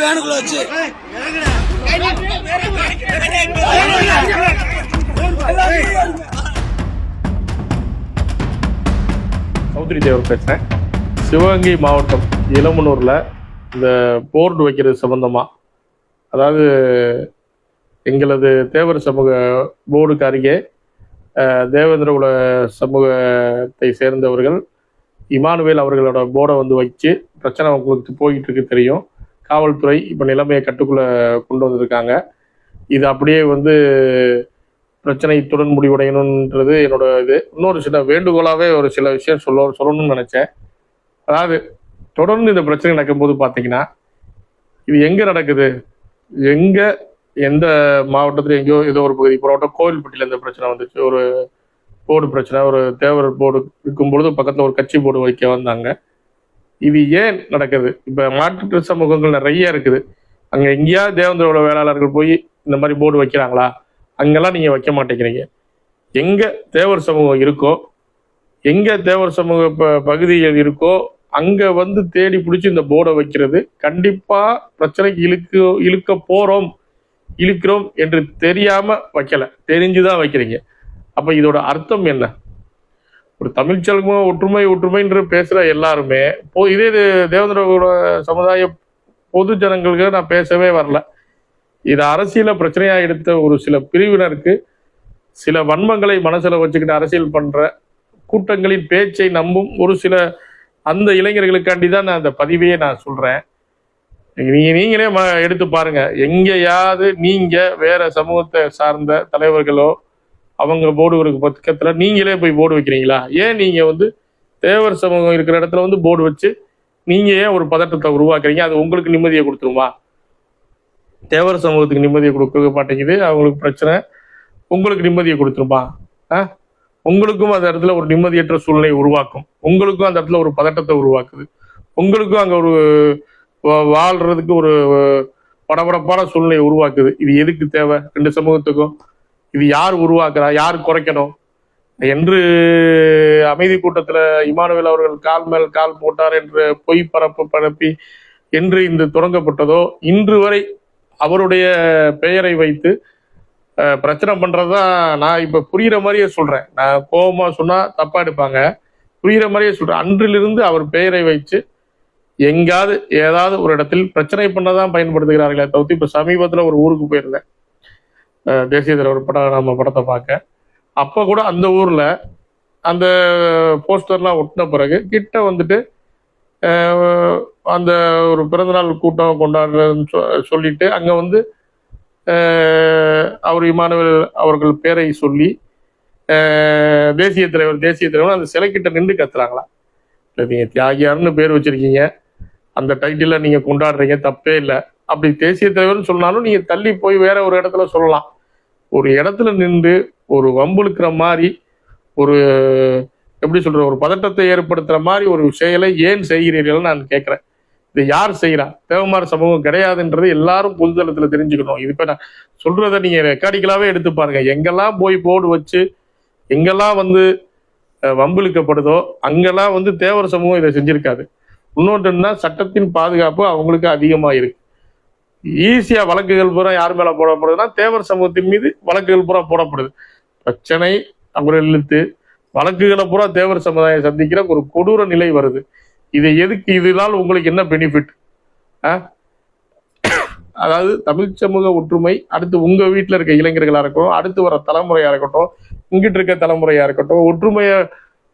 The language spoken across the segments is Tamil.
வேனுக்குள்ள வச்சு சௌத்ரி தேவர் பேசுறேன். சிவகங்கை மாவட்டம் இளமனூர்ல இந்த போர்டு வைக்கிறது சம்பந்தமா, அதாவது எங்களது தேவர் சமூக போர்டுக்கு அருகே தேவேந்திர குல சமூகத்தை சேர்ந்தவர்கள் இமானுவேல் அவர்களோட போர்டை வந்து வச்சு பிரச்சனை உங்களுக்கு போயிட்டு இருக்கு தெரியும். காவல்துறை இப்போ நிலைமையை கட்டுக்குள்ள கொண்டு வந்திருக்காங்க. இது அப்படியே வந்து பிரச்சனை இத்துடன் முடிவடையணுன்றது என்னோட இது. இன்னொரு சில வேண்டுகோளாகவே ஒரு சில விஷயம் சொல்லணும்னு நினைச்சேன். அதாவது தொடர்ந்து இந்த பிரச்சனை நடக்கும்போது பார்த்தீங்கன்னா, இது எங்கே நடக்குது, எந்த மாவட்டத்தில் எங்கேயோ ஏதோ ஒரு பகுதி போராட்டம் கோவில்பட்டியில் இந்த பிரச்சனை வந்துச்சு. ஒரு போர்டு பிரச்சனை, ஒரு தேவர் போர்டு இருக்கும்பொழுது பக்கத்தில் ஒரு கட்சி போர்டு வைக்க வந்தாங்க. இது ஏன் நடக்குது? இப்போ மாற்று சமூகங்கள் நிறைய இருக்குது. அங்கே எங்கேயாவது தேவேந்திரோட வேளாளர்கள் போய் இந்த மாதிரி போர்டு வைக்கிறாங்களா? அங்கெல்லாம் நீங்கள் வைக்க மாட்டேங்கிறீங்க. எங்கே தேவர் சமூகம் இருக்கோ, எங்கே தேவர் சமூக பகுதிகள் இருக்கோ, அங்கே வந்து தேடி பிடிச்சி இந்த போர்டை வைக்கிறது கண்டிப்பாக பிரச்சனைக்கு இழுக்கிறோம் என்று தெரியாமல் வைக்கலை, தெரிஞ்சுதான் வைக்கிறீங்க. அப்போ இதோட அர்த்தம் என்ன? ஒரு தமிழ் சமூகம் ஒற்றுமைன்ற பேசுகிற எல்லாருமே இதே தேவேந்திரோட சமுதாய பொது ஜனங்களுக்கு நான் பேசவே வரல. இது அரசியல பிரச்சனையாக எடுத்த ஒரு சில பிரிவினருக்கு சில வன்மங்களை மனசில் வச்சுக்கிட்டு அரசியல் பண்ணுற கூட்டங்களின் பேச்சை நம்பும் ஒரு சில அந்த இளைஞர்களுக்காண்டி தான் நான் அந்த பதிவையே நான் சொல்கிறேன். நீங்களே எடுத்து பாருங்க, எங்கேயாவது நீங்கள் வேற சமூகத்தை சார்ந்த தலைவர்களோ அவங்க போர்டு பக்கத்தில் நீங்களே போய் போர்டு வைக்கிறீங்களா? ஏன் நீங்கள் வந்து தேவர் சமூகம் இருக்கிற இடத்துல வந்து போர்டு வச்சு நீங்கள் ஏன் ஒரு பதட்டத்தை உருவாக்குறீங்க? அது உங்களுக்கு நிம்மதியை கொடுத்துருமா? தேவர் சமூகத்துக்கு நிம்மதியை கொடுக்க மாட்டேங்குது, அவங்களுக்கு பிரச்சனை. உங்களுக்கு நிம்மதியை கொடுத்துருமா? உங்களுக்கும் அந்த இடத்துல ஒரு நிம்மதியற்ற சூழ்நிலை உருவாக்கும். உங்களுக்கும் அந்த இடத்துல ஒரு பதட்டத்தை உருவாக்குது. உங்களுக்கும் அங்கே ஒரு வாழ்றதுக்கு ஒரு படபடப்பான சூழ்நிலையை உருவாக்குது. இது எதுக்கு தேவை ரெண்டு சமூகத்துக்கும்? இது யார் உருவாக்குறா, யார் குறைக்கணும் என்று அமைதி கூட்டத்தில் இமானுவேல் அவர்கள் கால் மேல் கால் போட்டார் என்று பொய் பரப்பி என்று இந்த தொடங்கப்பட்டதோ, இன்று வரை அவருடைய பெயரை வைத்து பிரச்சனை பண்றதுதான். நான் இப்ப புரியுற மாதிரியே சொல்றேன், நான் கோபமா சொன்னா தப்பா எடுப்பாங்க, புரியுற மாதிரியே சொல்றேன். அன்றிலிருந்து அவர் பெயரை வச்சு எங்காவது ஏதாவது ஒரு இடத்தில் பிரச்சனை பண்ணதான் பயன்படுத்துகிறார்களே தவிர்த்து. இப்ப சமீபத்துல ஒரு ஊருக்கு போயிருந்தேன், தேசிய தலைவர் நம்ம படத்தை பார்க்க. அப்ப கூட அந்த ஊர்ல அந்த போஸ்டர்லாம் ஒட்டின பிறகு கிட்ட வந்துட்டு அந்த ஒரு பிறந்தநாள் கூட்டம் கொண்டாடுறதுன்னு சொல்லிட்டு அங்க வந்து அவர் இமானுவேல் அவர்கள் பேரை சொல்லி தேசிய தலைவர் அந்த சிலைக்கிட்ட நின்று கத்துறாங்களா? நீங்க தியாகியார்னு பேர் வச்சிருக்கீங்க, அந்த டைட்டில நீங்க கொண்டாடுறீங்க, தப்பே இல்லை. அப்படி தேசிய தலைவர்னு சொன்னாலும் நீங்க தள்ளி போய் வேற ஒரு இடத்துல சொல்லலாம். ஒரு இடத்துல நின்று ஒரு வம்புழுக்கிற மாதிரி, ஒரு எப்படி சொல்ற, ஒரு பதட்டத்தை ஏற்படுத்துற மாதிரி ஒரு செயலை ஏன் செய்கிறீர்கள் நான் கேட்கிறேன். இது யார் செய்யறா? தேவமார் சமூகம் கிடையாதுன்றது எல்லாரும் பொதுதளத்துல தெரிஞ்சுக்கணும். இது இப்ப நான் சொல்றதை நீங்க ரெக்கார்டிக்கலாவே எடுத்து பாருங்க. எங்கெல்லாம் போய் போர்டு வச்சு எங்கெல்லாம் வந்து வம்பிழுக்கப்படுதோ அங்கெல்லாம் வந்து தேவர் சமூகம் இதை செஞ்சிருக்காது. இன்னொன்றுன்னா சட்டத்தின் பாதுகாப்பு அவங்களுக்கு அதிகமா இருக்கு. ஈஸியா வழக்குகள் பூரா யார் மேல போடப்படுதுன்னா தேவர் சமூகத்தின் மீது வழக்குகள் பூரா போடப்படுது. பிரச்சனை அவர்கள் இழுத்து வழக்குகளை பூரா தேவர் சமுதாயம் சந்திக்கிற ஒரு கொடூர நிலை வருது. இதை எதுக்கு? இதனால் உங்களுக்கு என்ன பெனிஃபிட்? அதாவது தமிழ் சமூக ஒற்றுமை அடுத்து உங்க வீட்டில் இருக்க இளைஞர்களா இருக்கட்டும், அடுத்து வர தலைமுறையா இருக்கட்டும், இங்கிட்டு இருக்க தலைமுறையா இருக்கட்டும், ஒற்றுமையை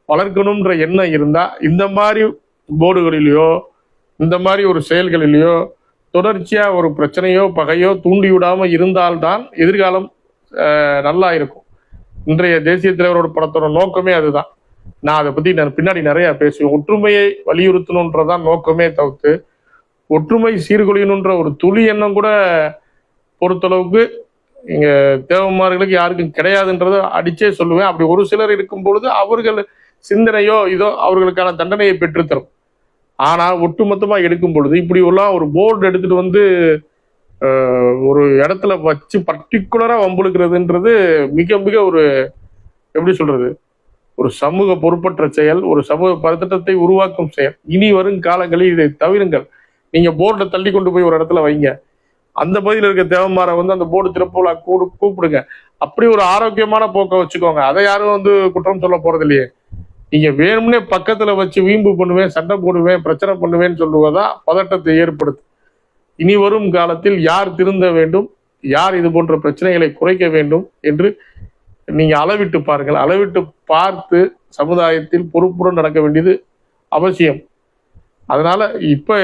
வளர்க்கணும்ன்ற எண்ணம் இருந்தா இந்த மாதிரி போர்டுகளிலேயோ இந்த மாதிரி ஒரு செயல்களிலேயோ தொடர்ச்சியா ஒரு பிரச்சனையோ பகையோ தூண்டி விடாம இருந்தால்தான் எதிர்காலம் நல்லா இருக்கும். இன்றைய தேசிய தலைவரோட படத்தோட நோக்கமே அதுதான். நான் அதை பத்தி பின்னாடி நிறைய பேசுவேன். ஒற்றுமையை வலியுறுத்தணுன்றதான் நோக்கமே தவிர்த்து ஒற்றுமை சீர்குலையணுன்ற ஒரு துளி எண்ணம் கூட பொறுத்தளவுக்கு இங்க தேவமார்களுக்கு யாருக்கும் கிடையாதுன்றதை அடிச்சே சொல்லுவேன். அப்படி ஒரு சிலர் இருக்கும் பொழுது அவர்கள் சிந்தனையோ இதோ அவர்களுக்கான தண்டனையை பெற்றுத்தரும். ஆனா ஒட்டுமொத்தமா எடுக்கும் பொழுது இப்படி எல்லாம் ஒரு போர்டு எடுத்துட்டு வந்து ஒரு இடத்துல வச்சு பர்டிகுலரா வம்புழுக்கிறதுன்றது மிக மிக ஒரு எப்படி சொல்றது, ஒரு சமூக பொறுப்பற்ற செயல், ஒரு சமூக பதட்டத்தை உருவாக்கும் செயல். இனி வரும் காலங்களில் இதை தவிருங்கள். நீங்க போர்டை தள்ளி கொண்டு போய் ஒரு இடத்துல வைங்க. அந்த பகுதியில் இருக்க தேவமாரை வந்து அந்த போர்டு திறப்பு விழா கூப்பிடுங்க. அப்படி ஒரு ஆரோக்கியமான போக்கை வச்சுக்கோங்க. அதை யாரும் வந்து குற்றம் சொல்ல போறது இல்லையே. நீங்க வேணும்னே பக்கத்துல வச்சு வீம்பு பண்ணுவேன், சண்டை போடுவேன், பிரச்சனை பண்ணுவேன்னு சொல்லுவதா பதட்டத்தை ஏற்படுத்து. இனி வரும் காலத்தில் யார் திருந்த வேண்டும், யார் இது போன்ற பிரச்சனைகளை குறைக்க வேண்டும் என்று நீங்க அளவிட்டு பாருங்கள். அளவிட்டு பார்த்து சமுதாயத்தில் பொறுப்புடன் நடக்க வேண்டியது அவசியம். அதனால இப்ப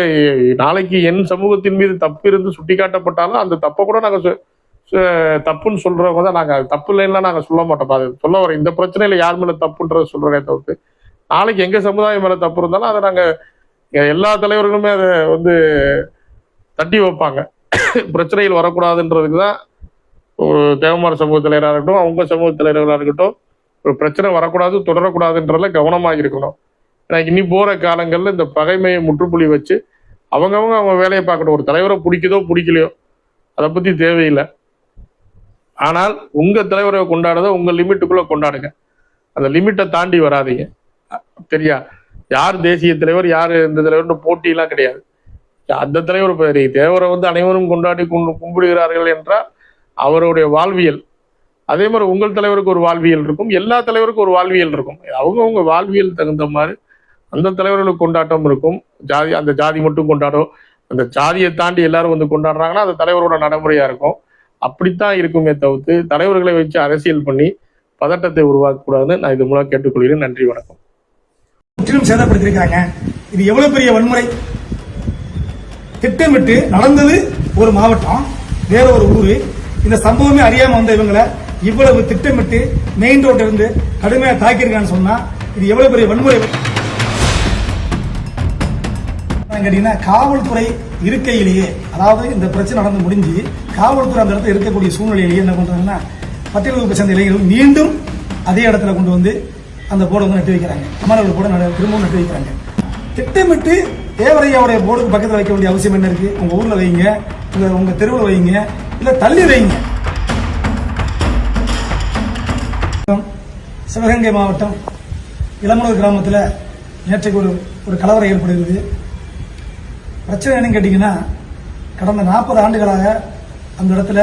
நாளைக்கு என் சமூகத்தின் மீது தப்பு இருந்து சுட்டி காட்டப்பட்டாலும் அந்த தப்பை கூட நாங்க தப்புன்னு சொல்றவங்க தான். நாங்க தப்பு இல்லைன்னா நாங்க சொல்ல மாட்டோம். அது சொல்ல வர இந்த பிரச்சனையில யார் மேல தப்புன்றத சொல்றதே தவிர்த்து நாளைக்கு எங்க சமுதாயம் மேல தப்பு இருந்தாலும் அதை நாங்க எல்லா தலைவர்களுமே அதை வந்து தட்டி வைப்பாங்க. பிரச்சனைகள் வரக்கூடாதுன்றதுக்கு தான் ஒரு தேவமார சமூக தலைவராக இருக்கட்டும், அவங்க சமூக தலைவர்களாக இருக்கட்டும், ஒரு பிரச்சனை வரக்கூடாது, தொடரக்கூடாதுன்றதுல கவனமாக இருக்கணும். ஏன்னா இனி போற காலங்கள்ல இந்த பகைமையை முற்றுப்புள்ளி வச்சு அவங்க வேலையை பார்க்கணும். ஒரு தலைவரை பிடிக்குதோ பிடிக்கலையோ அதை பத்தி தேவையில்லை. ஆனால் உங்க தலைவரை கொண்டாடுறத உங்க லிமிட்டுக்குள்ள கொண்டாடுங்க. அந்த லிமிட்டை தாண்டி வராதிங்க. சரியா? யார் தேசிய தலைவர், யார் இந்த தலைவர்னு போட்டியெல்லாம் கிடையாது. அந்த தலைவர் தேவரை வந்து அனைவரும் கொண்டாடி கும்பிடுகிறார்கள் என்றால் அவருடைய வாழ்வியல். அதே மாதிரி உங்கள் தலைவருக்கு ஒரு வாழ்வியல் இருக்கும், எல்லா தலைவருக்கும் ஒரு வாழ்வியல் இருக்கும். அவங்கவுங்க வாழ்வியல் தகுந்த மாதிரி அந்த தலைவர்களுக்கு கொண்டாட்டம் இருக்கும். அந்த ஜாதி மட்டும் கொண்டாடும், அந்த ஜாதியை தாண்டி எல்லாரும் வந்து கொண்டாடுறாங்கன்னா அந்த தலைவரோட நடைமுறையா இருக்கும். அப்படித்தான் இருக்குமே தவிர்த்து தலைவர்களை வச்சு அரசியல் பண்ணி பதட்டத்தை உருவாக்கக்கூடாதுன்னு நான் இது மூலம் கேட்டுக்கொள்கிறேன். நன்றி, வணக்கம். முற்றிலும் சேதப்படுத்திருக்காங்க. இது எவ்வளவு பெரிய வன்முறை! திட்டமிட்டு நடந்தது ஒரு மாவட்டம், வேற ஒரு ஊரு. இந்த சம்பவமே அறியாம வந்த இவங்களை இவ்வளவு திட்டமிட்டு மெயின் ரோட்ல இருந்து கடுமையா தாக்கியிருக்கான்னு சொன்னா இது எவ்வளவு பெரிய வன்முறை! கேட்டீங்கன்னா காவல்துறை இருக்கையிலேயே, அதாவது இந்த பிரச்சனை நடந்து முடிஞ்சு காவல்துறை அந்த இடத்துல இருக்கக்கூடிய சூழ்நிலையிலேயே என்ன பண்றாங்கன்னா பட்டியல் வகுப்பை சேர்ந்த இளைஞர்கள் மீண்டும் அதே இடத்துல கொண்டு வந்து அந்த போர்டை வந்து நட்டு வைக்கிறாங்க. அமரர்கள் போர்டை திரும்பவும் நட்டு வைக்கிறாங்க. திட்டமிட்டு தேவரையாவுடைய போர்டுக்கு பக்கத்தில் வைக்க வேண்டிய அவசியம் என்ன இருக்கு? உங்க ஊர்ல வைங்க, உங்க தெருவில் வைங்க, இல்ல தள்ளி வைங்க. சிவகங்கை மாவட்டம் இளமனூர் கிராமத்தில் நேற்றைக்கு ஒரு கலவரம் ஏற்படுகிறது. பிரச்சனை என்னன்னு கேட்டீங்கன்னா, கடந்த 40 ஆண்டுகளாக அந்த இடத்துல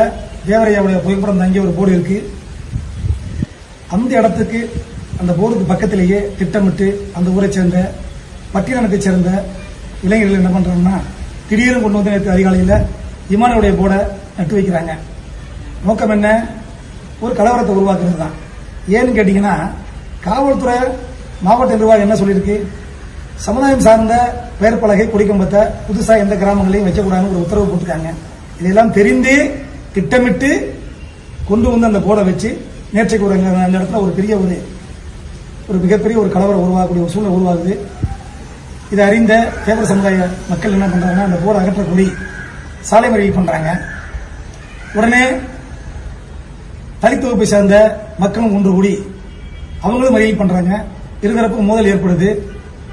தேவரையாவுடைய புகைப்படம் தங்கிய ஒரு போர்டு இருக்கு. அந்த இடத்துக்கு அந்த போர்டுக்கு பக்கத்திலேயே திட்டமிட்டு அந்த ஊரை சேர்ந்த பட்டியலத்தை சேர்ந்த இளைஞர்கள் என்ன பண்றாங்கன்னா திடீர்னு கொண்டு வந்து நேற்று அதிகாலையில் இமானுடைய போர்டை நட்டு வைக்கிறாங்க. நோக்கம் என்ன? ஒரு கலவரத்தை உருவாக்குறது தான். ஏன்னு கேட்டீங்கன்னா, காவல்துறை மாவட்ட நிர்வாகம் என்ன சொல்லியிருக்கு? சமுதாயம் சார்ந்த பெயர் பலகை கொடிக்கம்பத்தை புதுசா எந்த கிராமங்களையும் வைக்கக்கூடாதுன்னு ஒரு உத்தரவு போட்டிருக்காங்க. இதெல்லாம் தெரிந்தே திட்டமிட்டு கொண்டு வந்து அந்த போர்டை வச்சு நேற்றைக்கு அந்த இடத்துல ஒரு மிகப்பெரிய ஒரு கலவரம் உருவாகக்கூடிய ஒரு சூழ்நிலை உருவாகுது. இதை அறிந்த தேவர் சமுதாய மக்கள் என்ன பண்றாங்கன்னா அந்த போர்டை அகற்றக்கூடி சாலை மறியல் பண்றாங்க. உடனே தலித் வகுப்பை சேர்ந்த மக்களும் ஒன்று கூடி அவங்களும் மறியல் பண்றாங்க. இருதரப்பும் மோதல் ஏற்படுது.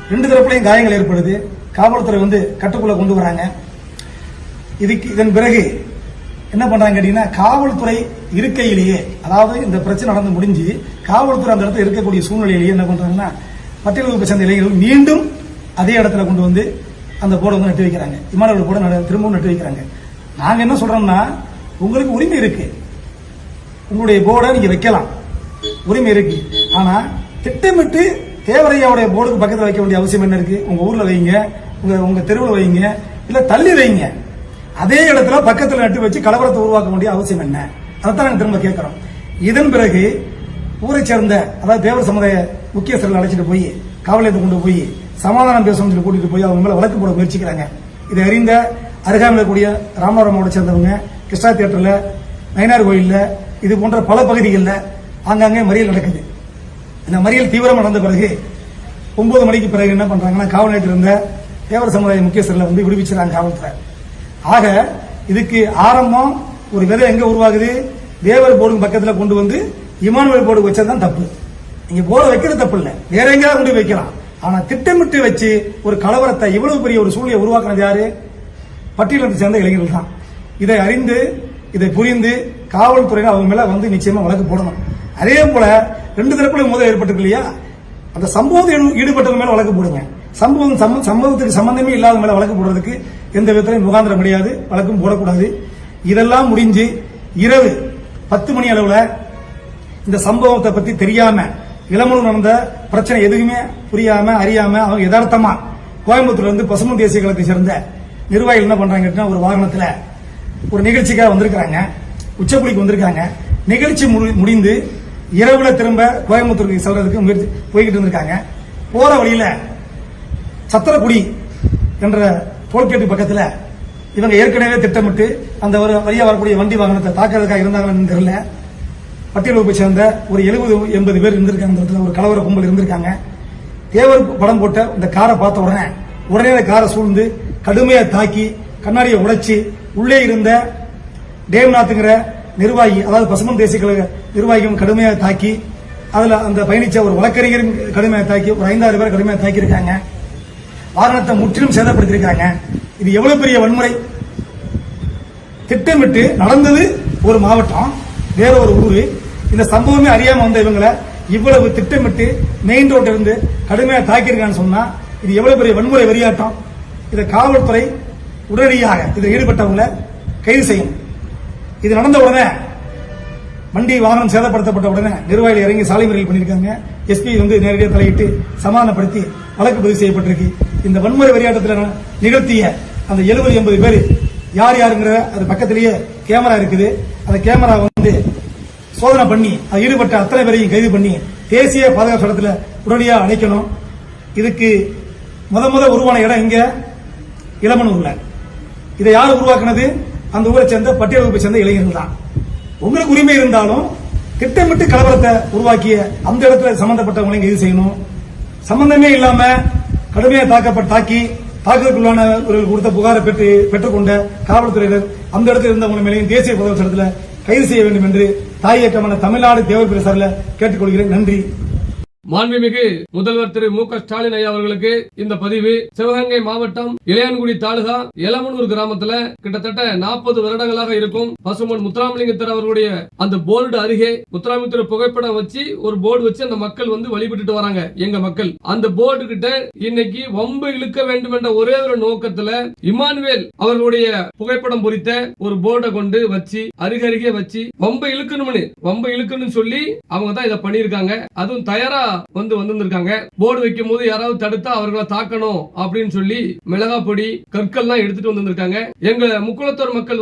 2 தரப்புலையும் காயங்கள் ஏற்படுது. காவல்துறை வந்து கட்டுக்குள்ள கொண்டு வராங்க. இதன் பிறகு என்ன பண்றாங்க கேட்டீங்கன்னா, காவல்துறை இருக்கையிலேயே, அதாவது இந்த பிரச்சனை நடந்து முடிஞ்சு காவல்துறை அந்த இடத்துல இருக்கக்கூடிய சூழ்நிலையிலேயே என்ன பண்றாங்கன்னா பட்டியல் வகுப்பை சேர்ந்த இளைஞர்கள் மீண்டும் அதே இடத்துல கொண்டு வந்து அந்த போர்டை வந்து நட்டு வைக்கிறாங்க. இமானுடைய போர்டை திரும்பவும் நட்டு வைக்கிறாங்க. நாங்க என்ன சொல்றோம்னா, உங்களுக்கு உரிமை இருக்கு, உங்களுடைய போர்டை நீங்க வைக்கலாம், உரிமை இருக்கு. ஆனா திட்டமிட்டு தேவரையாவுடைய போர்டுக்கு பக்கத்தில் வைக்க வேண்டிய அவசியம் என்ன இருக்கு? உங்க ஊர்ல வைங்க, உங்க தெருவில் வைங்க, இல்ல தள்ளி வைங்க. அதே இடத்துல பக்கத்தில் நட்டு வச்சு கலவரத்தை உருவாக்க வேண்டிய அவசியம் என்ன? அதைத்தான் நாங்க திரும்ப கேட்கிறோம். இதன் பிறகு ஊரை சேர்ந்த, அதாவது தேவர் சமுதாய முக்கியஸ்தர்கள் அழைச்சிட்டு போய் காவலத்தை கொண்டு போய் சமாதானம் பேசணும் கூட்டிட்டு போய் அவங்க மேல வழக்கு போட முயற்சிக்கிறாங்க. இதை அறிந்த அருகாமையில் இருக்கக்கூடிய ராமநாதபுரம் மாவட்ட சேர்ந்தவங்க கிருஷ்ணா தியேட்டர்ல, நயினார் கோயில்ல, இது போன்ற பல பகுதிகளில் ஆங்காங்கே மறியல் நடக்குது. இந்த மறியல் தீவிரம் நடந்த பிறகு 9 மணிக்கு பிறகு என்ன பண்றாங்கன்னா காவல் நிலையத்தில் இருந்த தேவர் சமுதாய முக்கியஸ்தர்களை வந்து விடுவிச்சுறாங்க காவல்துறை. ஆக இதுக்கு ஆரம்பம் ஒரு விதை எங்க உருவாகுது? தேவர் போர்டு பக்கத்தில் கொண்டு வந்து இமானுவேல் போர்டு வச்சதுதான் தப்பு. நீங்க போர்டு வைக்கிறது தப்பு இல்ல, வேற எங்கேயாவது கொண்டு வைக்கலாம். ஆனா திட்டமிட்டு வச்சு ஒரு கலவரத்தை இவ்வளவு பெரிய ஒரு சூழ்நிலை உருவாக்குனது யாரு? பட்டியலத்தை சேர்ந்த இளைஞர்கள் தான். இதை அறிந்து, இதை புரிந்து காவல்துறையினர் அவங்க மேல வந்து நிச்சயமா வழக்கு போடணும். அதே போல 2 தரப்புல மோதல் ஏற்பட்டிருக்கு இல்லையா, அந்த சம்பவத்தில் ஈடுபட்டவங்க மேல வழக்கு போடுங்க. சம்பவத்துக்கு சம்பந்தமே இல்லாத மேல வழக்கு போடுறதுக்கு எந்த விதத்திலும் முகாந்திரம் கிடையாது, வழக்கும் போடக்கூடாது. இதெல்லாம் முடிஞ்சு இரவு 10 மணி அளவுல இந்த சம்பவத்தை பத்தி தெரியாம, இளமனூர் நடந்த பிரச்சனை எதுவுமே புரியாம அறியாம அவங்க யதார்த்தமா கோயம்புத்தூர்ல இருந்து பசுமன் தேசிய கழகத்தை சேர்ந்த நிர்வாகிகள் என்ன பண்றாங்க, ஒரு வாகனத்துல ஒரு நிகழ்ச்சிக்காக வந்திருக்காங்க, உச்சப்புலிக்கு வந்திருக்காங்க. நிகழ்ச்சி முடிந்து இரவுல திரும்ப கோயம்புத்தூருக்கு செல்றதுக்கு முயற்சி போய்கிட்டு இருந்திருக்காங்க. போற வழியில சத்திரக்குடி என்ற டோல்கேட்டு பக்கத்துல இவங்க ஏற்கனவே திட்டமிட்டு அந்த ஒரு வழியா வரக்கூடிய வண்டி வாகனத்தை தாக்குறதுக்காக இருந்தாங்கன்னு தெரியல. பட்டியல் வகுப்பை சேர்ந்த ஒரு 70-80 பேர் இருந்திருக்காங்க. ஒரு கலவர கும்பல் இருந்திருக்காங்க. தேவர் படம் போட்ட இந்த காரை பார்த்த உடனே அந்த காரை சூழ்ந்து கடுமையா தாக்கி கண்ணாடியை உடைச்சு உள்ளே இருந்த தேவ்நாத்ங்கிற நிர்வாகி, அதாவது பசுமன் தேசிய கழக நிர்வாகியும் கடுமையாக தாக்கி, அதுல அந்த பயணிச்ச ஒரு வழக்கறிஞரும் கடுமையாக தாக்கி ஒரு 5-6 பேர் கடுமையாக தாக்கி இருக்காங்க. வாகனத்தை முற்றிலும் சேதப்படுத்தியிருக்காங்க. இது எவ்வளவு பெரிய வன்முறை! திட்டமிட்டு நடந்தது ஒரு மாவட்டம், வேற ஒரு ஊரு. இந்த சம்பவமே அறியாம வந்த இவங்களை இவ்வளவு திட்டமிட்டு மெயின் ரோட்ல இருந்து கடுமையாக தாக்கியிருக்கான்னு சொன்னா இது எவ்வளவு பெரிய வன்முறை வெறியாட்டம்! இதை காவல்துறை உடனடியாக இதில் ஈடுபட்டவங்களை கைது செய்யும். இது நடந்த உடனே வண்டி வாகனம் சேதப்படுத்தப்பட்ட உடனே நிர்வாகிகள் இறங்கி சாலை மறியல் பண்ணியிருக்காங்க. எஸ்பி நேரடியாக தலையிட்டு சமாதானப்படுத்தி வழக்கு பதிவு செய்யப்பட்டிருக்கு. இந்த வன்முறை வெறியாட்டத்தில் நிகழ்த்திய அந்த 70-80 பேர் யார் யாருங்கிற அது பக்கத்திலேயே கேமரா இருக்குது. அந்த கேமரா சோதனை பண்ணி அது ஈடுபட்ட அத்தனை பேரையும் கைது பண்ணி தேசிய பாதுகாப்பு சட்டத்தில் உடனடியாக அடைக்கணும். இதுக்கு முத உருவான இடம் இங்க இளமனூர்ல. இதை யார் உருவாக்குனது? அந்த ஊரை சேர்ந்த பட்டியல் வகுப்பை சேர்ந்த இளைஞர்கள் தான். உங்களுக்கு உரிமை இருந்தாலும் திட்டமிட்டு கலவரத்தை உருவாக்கிய அந்த இடத்துல சம்பந்தப்பட்டவங்களையும் கைது செய்யணும். சம்பந்தமே இல்லாம கடுமையாக தாக்கி தாக்குதலுக்குள்ளானவர்கள் கொடுத்த புகாரை பெற்றுக்கொண்ட காவல்துறையினர் அந்த இடத்தில் இருந்தவங்க மேலேயும் தேசிய பாதுகாப்பு சட்டத்தில் கைது செய்ய வேண்டும் என்று தாய் இயக்கமான தமிழ்நாடு தேவர் பிரசாரில் கேட்டுக்கொள்கிறேன். நன்றி. மாண்புமிகு முதல்வர் திரு மு.க. ஸ்டாலின் ஐயா அவர்களுக்கு இந்த பதிவு. சிவகங்கை மாவட்டம் இளையான்குடி தாலுகா எலமனூர் கிராமத்துல கிட்டத்தட்ட 40 வருடங்களாக இருக்கும் பசுமன் முத்துராமலிங்கத்தர் அவர்களுடைய அந்த போர்டு அருகே முத்துராமலிங்கத்தர் புகைப்படம் வச்சு ஒரு போர்டு வச்சு அந்த மக்கள் வழிபட்டுட்டு வராங்க. எங்க மக்கள் அந்த போர்டு கிட்ட இன்னைக்கு வம்பு இழுக்க வேண்டும் என்ற ஒரே ஒரு நோக்கத்துல இமானுவேல் அவர்களுடைய புகைப்படம் பொறித்த ஒரு போர்டை கொண்டு வச்சு அருகருகே வச்சு வம்பு இழுக்கணும்னு சொல்லி அவங்க தான் இதை பண்ணிருக்காங்க. அதுவும் தயாரா வந்திருக்காங்க. போர்டு வைக்கும் போது யாராவது தடுத்தா அவர்களை தாக்கணும் அப்படின்னு சொல்லி மிளகா பொடி கற்கள்லாம் எடுத்துட்டு வந்திருக்காங்க. எங்க முக்குளத்தூர் மக்கள்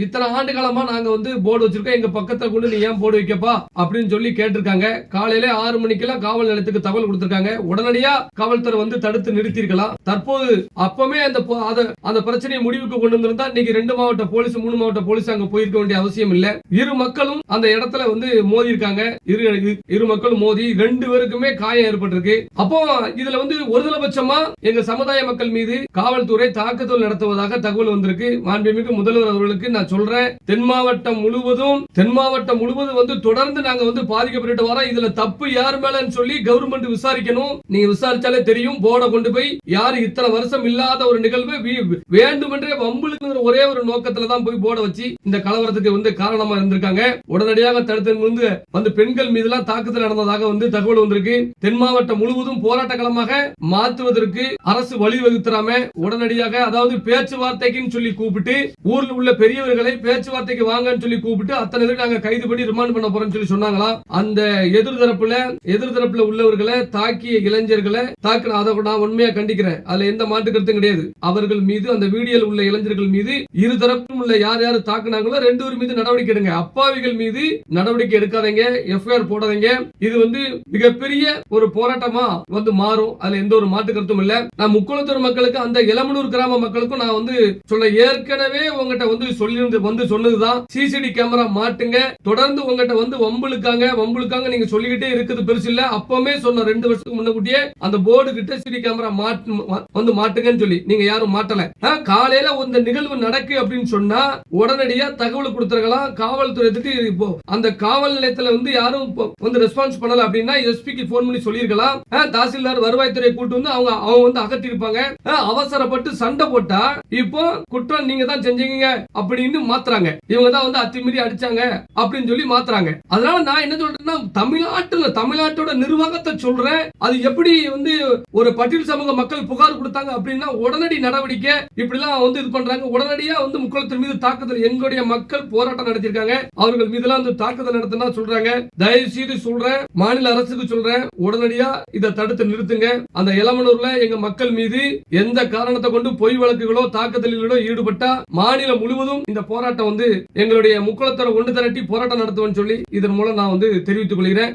இத்தனை ஆண்டு காலமா நாங்க போர்டு வச்சிருக்கோம், எங்க பக்கத்துல கொண்டு நீ ஏன் போர்டு வைக்கப்பா அப்படின்னு சொல்லி கேட்டிருக்காங்க. காலையில 6 மணிக்கெல்லாம் காவல் நிலையத்துக்கு தகவல் கொடுத்திருக்காங்க. உடனடியா காவல்துறை தடுத்து நிறுத்திருக்கலாம். தற்போது அப்பவே அந்த பிரச்சனையை முடிவுக்கு கொண்டு வந்திருந்தா இன்னைக்கு 2 மாவட்ட போலீஸ் 3 மாவட்ட போலீஸ் அங்க போயிருக்க வேண்டிய அவசியம் இல்ல. இரு மக்களும் அந்த இடத்துல மோதி இருக்காங்க. இரு மக்களும் மோதி 2 பேருக்குமே காயம் ஏற்பட்டிருக்கு. அப்போ இதுல ஒருதலைபட்சமா எங்க சமுதாய மக்கள் மீது காவல்துறை தாக்குதல் நடத்துவதாக தகவல் வந்திருக்கு. மாண்புமிகு முதல்வர் அவர்களுக்கு நான் சொல்றேன், தென் மாவட்டம் முழுவதும் தொடர்ந்து நாங்க பாதிக்கப்பட்டு வரோம். இதுல தப்பு யார் மேலன்னு சொல்லி கவர்மெண்ட் விசாரிக்கணும். நீங்க விசாரிச்சாலே தெரியும். போர்டை கொண்டு போய் யாரு இத்தனை வருஷம் இல்லாத ஒரு நிகழ்வு வேண்டுமென்றே வம்புக்கு ஒரே ஒரு நோக்கத்துல தான் போய் போர்டை வச்சு இந்த கலவரத்துக்கு காரணமா இருந்திருக்காங்க. உடனடியாக தடுத்து பெண்கள் மீது எல்லாம் தாக்குதல் நடந்ததாக தகவல் வந்திருக்கு. தென் மாவட்டம் முழுவதும் போராட்ட களமாக மாற்றுவதற்கு அரசு வழிவகுத்துறாம உடனடியாக, அதாவது பேச்சுவார்த்தைக்கு சொல்லி கூப்பிட்டு ஊர்ல உள்ள பெரியவர்களை பேச்சுவார்த்தைக்கு வாங்கன்னு சொல்லி கூப்பிட்டு அத்தனை பேர் நாங்க கைது பண்ணி ரிமாண்ட் பண்ண போறோம்னு சொல்லி சொன்னாங்களா. அந்த எதிர்தரப்புல உள்ளவர்களை தாக்கிய இளைஞர்களை தாக்கின அதை நான் உண்மையா கண்டிக்கிறேன். அதுல எந்த மாற்று கருத்தும் கிடையாது. அவர்கள் மீது அந்த வீடியோல உள்ள இளைஞர்கள் மீது இருதரப்பும் உள்ள யார் யாரு தாக்குனாங்களோ 2 பேர் மீது நடவடிக்கை எடுங்க. அப்பாவிகள் மீது நடவடிக்கை எடுக்காதீங்க, எஃப்ஐஆர் போடாதீங்க. இது மிகப்பெரிய ஒரு போராட்டமா மாறும். அதுல எந்த ஒரு மாற்று கருத்தும் இல்ல. நான் முக்குளத்தூர் மக்களுக்கு அந்த எலமனூர் கிராம மக்களுக்கும் நான் சொல்ல ஏற்கனவே உங்ககிட்ட சொன்னதுதான், சிசிடி கேமரா மாட்டுங்க. தொடர்ந்து உங்ககிட்ட வம்புழுக்காங்க நீங்க சொல்லிக்கிட்டே இருக்குது பெருசு இல்ல. அப்பவே சொன்ன 2 வருஷத்துக்கு முன்னக்கூட்டியே அந்த போர்டு கிட்ட சிசிடி கேமரா மாட்டுங்கன்னு சொல்லி நீங்க யாரும் மாட்டல. காலையில இந்த நிகழ்வு நடக்கு அப்படின்னு சொன்னா உடனடியா தகவல் கொடுத்துருக்கலாம் காவல்துறைக்கு. அந்த காவல் நிலையத்துல யாரும் ரெஸ்பான்ஸ் பண்ணல அப்படின்னா எஸ்பிக்கு போன் பண்ணி சொல்லியிருக்கலாம். தாசில்தார் வருவாய்த்துறை கூட்டு வந்து அவங்க வந்து அகற்றிருப்பாங்க. அவசரப்பட்டு சண்டை போட்டா இப்போ குற்றம் நீங்க தான் செஞ்சீங்க அப்படின்னு மாத்துறாங்க. இவங்க தான் வந்து அத்துமீறி அடிச்சாங்க அப்படின்னு சொல்லி மாத்துறாங்க. அதனால நான் என்ன சொல்றேன்னா, தமிழ்நாட்டோட நிர்வாகத்தை சொல்றேன். அது எப்படி வந்து ஒரு பட்டியல் சமூக மக்கள் புகார் கொடுத்தாங்க அப்படின்னா உடனடி நடவடிக்கை இப்படிலாம் வந்து இது பண்றாங்க. உடனடியா வந்து முக்குளத்தின் மீது தாக்குதல், எங்களுடைய மக்கள் போராட்டம் நடத்திருக்காங்க, அவர்கள் மீதெல்லாம் வந்து தாக்குதல் நடத்தினா சொல்றாங்க. தயவு செய்து சொல்றேன், மாநில அரசுக்கு சொல்றேன், உடனடியா இதை தடுத்து நிறுத்துங்க. அந்த எலமனூர்ல எங்க மக்கள் மீது எந்த காரணத்தை கொண்டு பொய் வழக்குகளோ தாக்குதல்களோ ஈடுபட்டா மாநிலம் முழுவதும் இந்த போராட்டம் வந்து எங்களுடைய முக்குளத்தோட ஒன்று திரட்டி போராட்டம் நடத்துவேன்னு சொல்லி இதன் மூலம் நான் வந்து தெரிவித்துக் கொள்கிறேன்.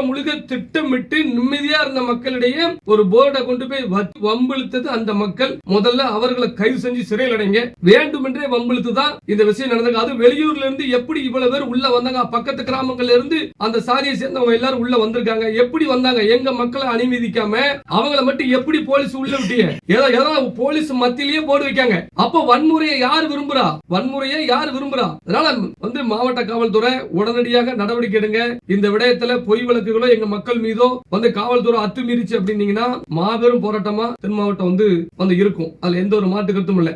முழுக்க திட்டமிட்டு நிம்மதியா இருந்த மக்களிடையே ஒரு போர்டை கொண்டு போய் வம்பிழுத்தது அந்த மக்கள். முதல்ல அவர்களை கைது செஞ்சு சிறையில் அடைங்க. வேண்டுமென்றே வம்பிழுத்து தான் இந்த விஷயம் நடந்தது. அது வெளியூர்ல இருந்து எப்படி இவ்வளவு பேர் உள்ள வந்தாங்க, பக்கத்து கிராமங்கள்ல இருந்து அந்த சாதியை சேர்ந்தவங்க எல்லாரும் உள்ள வந்திருக்காங்க. எப்படி வந்தாங்க? எங்க மக்களை அனுமதிக்காம அவங்கள மட்டும் எப்படி போலீஸ் உள்ள விட்டீங்க? ஏதோ போலீஸ் மத்தியிலேயே போர்டு வைக்காங்க. அப்ப வன்முறையை யார் விரும்புறா? அதனால வந்து மாவட்ட காவல்துறை உடனடியாக நடவடிக்கை எடுங்க. இந்த விடயத்துல பொய் வழக்குகளோ எங்க மக்கள் மீதோ வந்து காவல்துறை அத்துமீறிச்சு அப்படின்னீங்கன்னா மாபெரும் போராட்டமா தென் மாவட்டம் வந்து இருக்கும். அதுல எந்த ஒரு மாற்று கருத்தும் இல்லை.